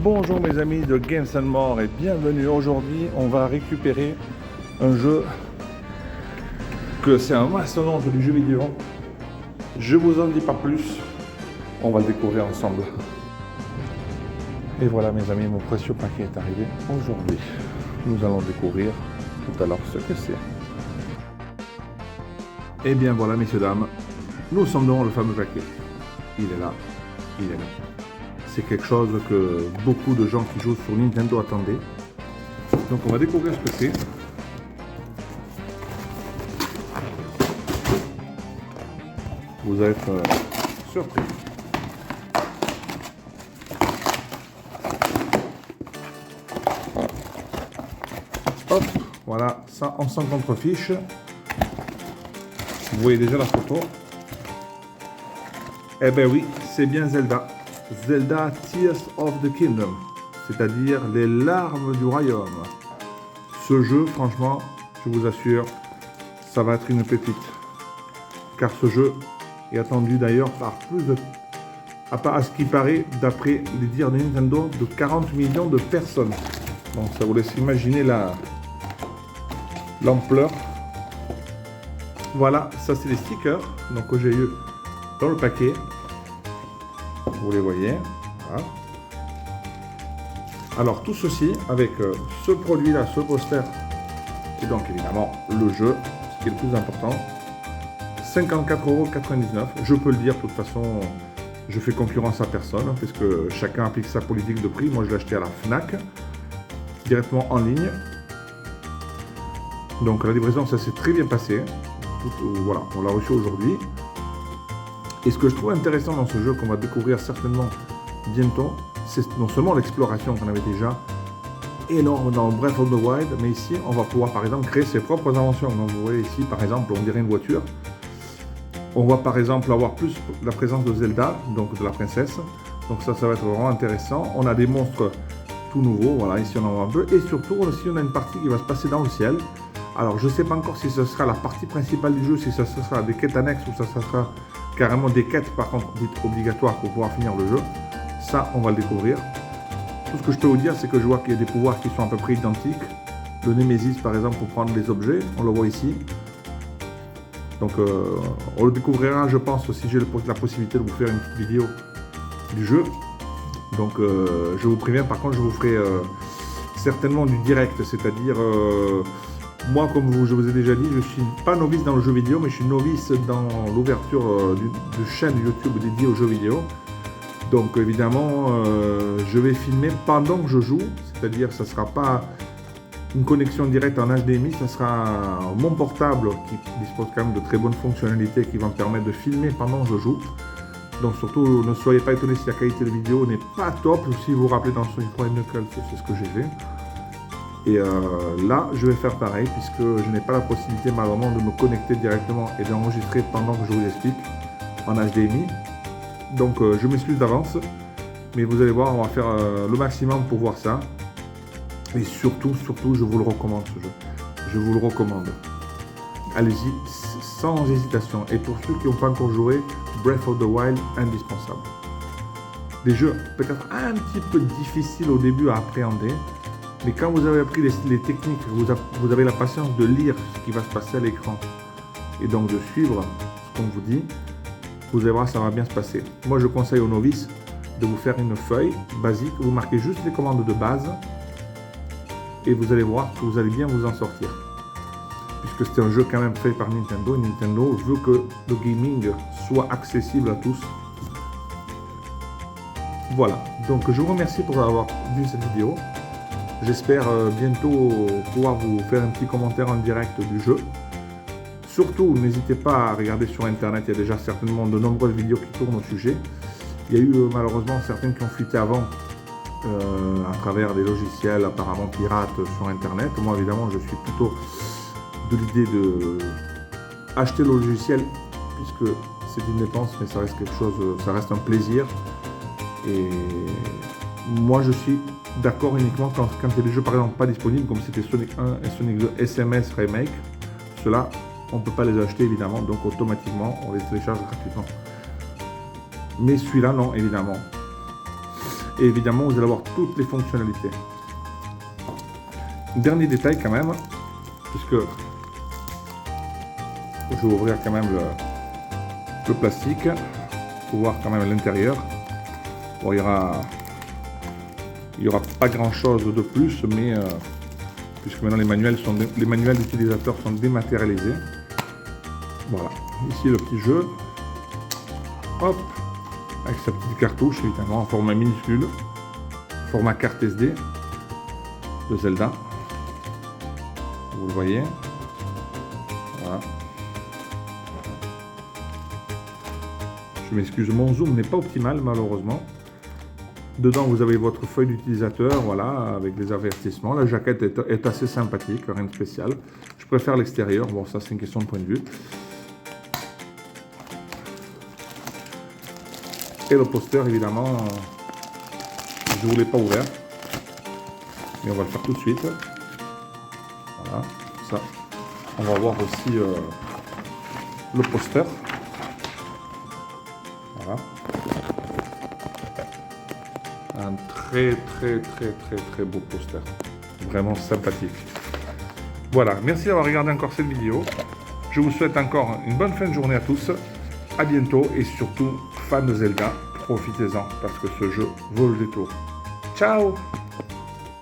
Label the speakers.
Speaker 1: Bonjour mes amis de Games & More et bienvenue. Aujourd'hui on va récupérer un jeu que c'est un mastodonte du jeu vidéo. Je vous en dis pas plus, on va le découvrir ensemble. Et voilà mes amis, mon précieux paquet est arrivé aujourd'hui. Nous allons découvrir tout à l'heure ce que c'est. Et bien voilà messieurs dames, nous sommes devant le fameux paquet. Il est là, il est là. C'est quelque chose que beaucoup de gens qui jouent sur Nintendo attendaient. Donc on va découvrir ce que c'est. Vous allez être surpris. Hop, voilà, ça en sans contrefiche. Vous voyez déjà la photo. Eh ben oui, c'est bien Zelda. Zelda Tears of the Kingdom, c'est-à-dire les larmes du royaume. Ce jeu, franchement, je vous assure, ça va être une pépite. Car ce jeu est attendu d'ailleurs par plus de, à ce qui paraît, d'après les dires de Nintendo, de 40 millions de personnes. Donc ça vous laisse imaginer l'ampleur. Voilà, ça c'est les stickers donc, que j'ai eu dans le paquet. Vous les voyez. Voilà. Alors tout ceci avec ce produit-là, ce poster, et donc évidemment le jeu, ce qui est le plus important. 54,99 €. Je peux le dire, de toute façon, je fais concurrence à personne, puisque chacun applique sa politique de prix. Moi je l'ai acheté à la Fnac, directement en ligne. Donc la livraison, ça s'est très bien passé. Voilà, on l'a reçu aujourd'hui. Et ce que je trouve intéressant dans ce jeu, qu'on va découvrir certainement bientôt, c'est non seulement l'exploration qu'on avait déjà énorme dans Breath of the Wild, mais ici on va pouvoir par exemple créer ses propres inventions. Donc vous voyez ici par exemple, on dirait une voiture. On va par exemple avoir plus la présence de Zelda, donc de la princesse. Donc ça va être vraiment intéressant. On a des monstres tout nouveaux, voilà, ici on en voit un peu. Et surtout aussi on a une partie qui va se passer dans le ciel. Alors je ne sais pas encore si ce sera la partie principale du jeu, si ce sera des quêtes annexes ou ça sera carrément des quêtes par contre dites obligatoires pour pouvoir finir le jeu. Ça on va le découvrir. Tout ce que je peux vous dire, c'est que je vois qu'il y a des pouvoirs qui sont à peu près identiques. Le Nemesis par exemple pour prendre les objets, on le voit ici. Donc on le découvrira je pense si j'ai la possibilité de vous faire une petite vidéo du jeu. Donc je vous préviens, par contre je vous ferai certainement du direct, c'est-à-dire moi, comme je vous ai déjà dit, je ne suis pas novice dans le jeu vidéo, mais je suis novice dans l'ouverture de chaîne YouTube dédiée aux jeux vidéo. Donc évidemment, je vais filmer pendant que je joue, c'est-à-dire que ça ne sera pas une connexion directe en HDMI, ça sera mon portable qui dispose quand même de très bonnes fonctionnalités qui va me permettre de filmer pendant que je joue. Donc surtout, ne soyez pas étonnés si la qualité de vidéo n'est pas top, si vous vous rappelez dans Sonic Knuckles, c'est ce que j'ai fait. Et là, je vais faire pareil puisque je n'ai pas la possibilité malheureusement de me connecter directement et d'enregistrer pendant que je vous explique en HDMI. Donc je m'excuse d'avance, mais vous allez voir, on va faire le maximum pour voir ça. Et surtout, je vous le recommande ce jeu. Je vous le recommande. Allez-y sans hésitation. Et pour ceux qui n'ont pas encore joué, Breath of the Wild, indispensable. Des jeux peut-être un petit peu difficiles au début à appréhender. Mais quand vous avez appris les techniques, vous avez la patience de lire ce qui va se passer à l'écran et donc de suivre ce qu'on vous dit, vous allez voir, ça va bien se passer. Moi, je conseille aux novices de vous faire une feuille basique, vous marquez juste les commandes de base et vous allez voir que vous allez bien vous en sortir. Puisque c'est un jeu quand même fait par Nintendo, et Nintendo veut que le gaming soit accessible à tous. Voilà, donc je vous remercie pour avoir vu cette vidéo. J'espère bientôt pouvoir vous faire un petit commentaire en direct du jeu. Surtout, n'hésitez pas à regarder sur internet, il y a déjà certainement de nombreuses vidéos qui tournent au sujet. Il y a eu malheureusement certaines qui ont fuité avant à travers des logiciels apparemment pirates sur internet. Moi évidemment je suis plutôt de l'idée de acheter le logiciel puisque c'est une dépense mais ça reste quelque chose, ça reste un plaisir. Et moi je suis d'accord uniquement quand il y a des jeux par exemple pas disponibles comme c'était Sonic 1 et Sonic 2 SMS Remake. Ceux-là, on ne peut pas les acheter évidemment, donc automatiquement on les télécharge gratuitement. Mais celui-là non, évidemment. Et évidemment, vous allez avoir toutes les fonctionnalités. Dernier détail quand même, puisque je vais ouvrir quand même le plastique pour voir quand même l'intérieur. Bon, il y aura pas grand chose de plus, mais puisque maintenant les manuels d'utilisateurs sont dématérialisés. Voilà, ici le petit jeu. Hop, avec sa petite cartouche évidemment en format minuscule, format carte SD de Zelda. Vous le voyez. Voilà. Je m'excuse, mon zoom n'est pas optimal malheureusement. Dedans vous avez votre feuille d'utilisateur, voilà, avec des avertissements. La jaquette est assez sympathique, rien de spécial. Je préfère l'extérieur, bon ça c'est une question de point de vue. Et le poster évidemment, je ne vous l'ai pas ouvert, mais on va le faire tout de suite. Voilà, ça. On va voir aussi le poster. Voilà. Un très beau poster. Vraiment sympathique. Voilà, merci d'avoir regardé encore cette vidéo. Je vous souhaite encore une bonne fin de journée à tous. À bientôt et surtout, fans de Zelda, profitez-en parce que ce jeu vaut le détour. Ciao!